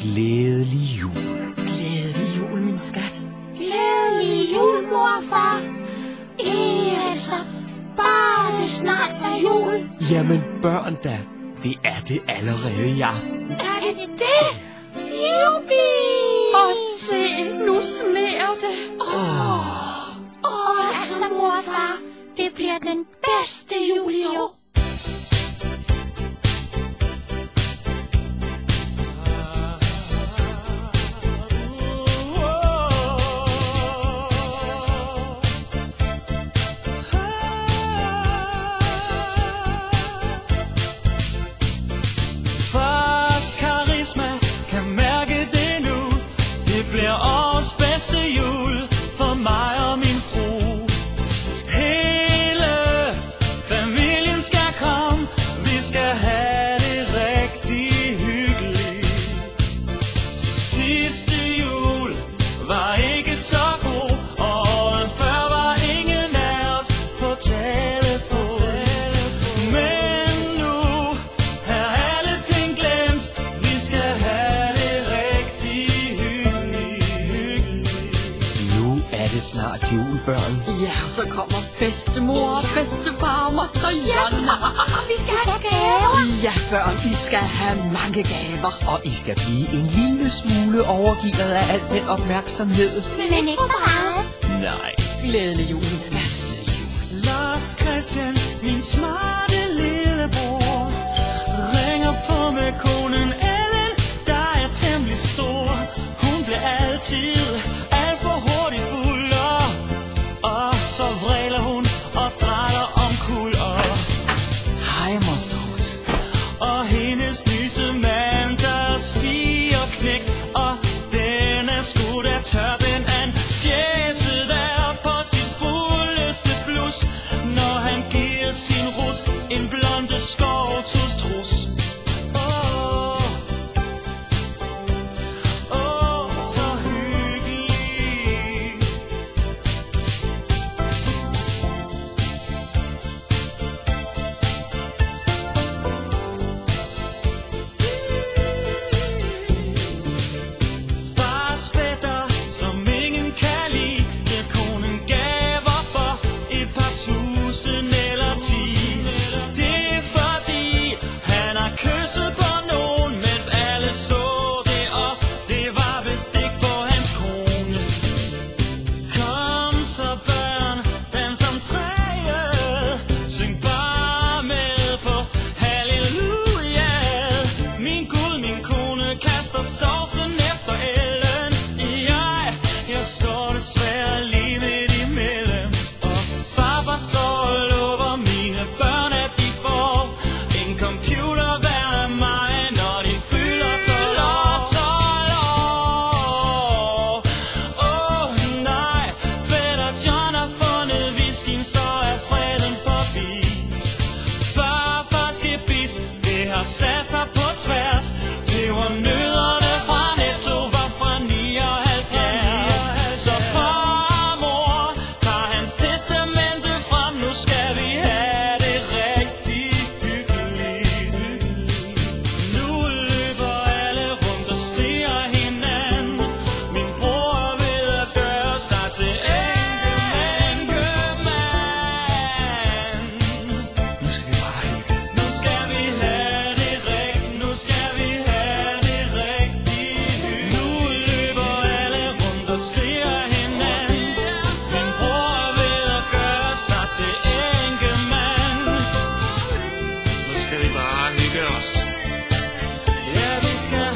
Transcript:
Glædelig jul. Glædelig jul, min skat. Glædelig jul, mor og far. Altså, bare det snart var jul. Jamen børn da, det er det allerede i aften. Er det det? Jubi! Se, nu sneer det. Altså, mor og far, det bliver den bedste jul i år. Fars karisma kan mærke det nu. Det bliver årets bedste jul for mig og min fru. Hele familien skal komme. Vi skal have det rigtig hyggeligt. Sidste jul var ikke så god, og året før var ingen af os på telefon. Men nu er alle ting glemt. Vi skal have det rigtig hyggeligt. Nu er det snart jul, børn. Ja, så kommer bedstemor og bedstefar og moster Jonna. Vi skal have gaver. Ja, børn, I skal have mange gaver. Og I skal blive en lille smule overgivet af al den opmærksomhed. Men ikke for meget. Nej. Glædelig jul, min skat. Lars Christian, min smarte lillebror, ringer på med konen Ellen, der er temmelig stor. Hun bliver altid alt for hurtigt fuld, og så vræler hun og drejer omkuld. Hej, moster Ruth. Og hendes nyeste mand, der siger knægt, og den er sgu da tør, den an. Fjæset der på sit fuldeste blus, når han giver sin Ruth en blonde skovtustrus. Så hyggelig. Fars fætter, som ingen kan lide, giver konen gaver for et par tusind eller 10. Det er fordi, han har kysset på nogen, mens alle så det, og det var vist ikke på hans kone. Kom så børn, dans om træet, syng bare med på halleluja. Min Gud, min kone kaster sovsen efter Ellen. Jeg står desværre lige midt imellem, og farfar står og lover mine børn, at de får en computer hver af mig, når de fylder 12 år. 12 år. Nej, fætter John har fundet whiskyen, så er freden forbi. Farfars gebis, det har sat sig på tværs. Pebernødderne fra Netto var fra 79. Så farmor tager hans testamente frem. Nu skal vi have det rigtig hyggeligt. Nu løber alle rundt og skriger hinanden. Min bror er ved at gøre sig til enkemand. Nu skal vi bare hygge. Nu skal vi have det rigtigt. Nu skal vi have det rigtig hyggeligt. Nu løber alle rundt og skriger hinanden. Min bror er ved at gøre sig til enkemand. Nu skal vi bare hygge os. Ja, vi skal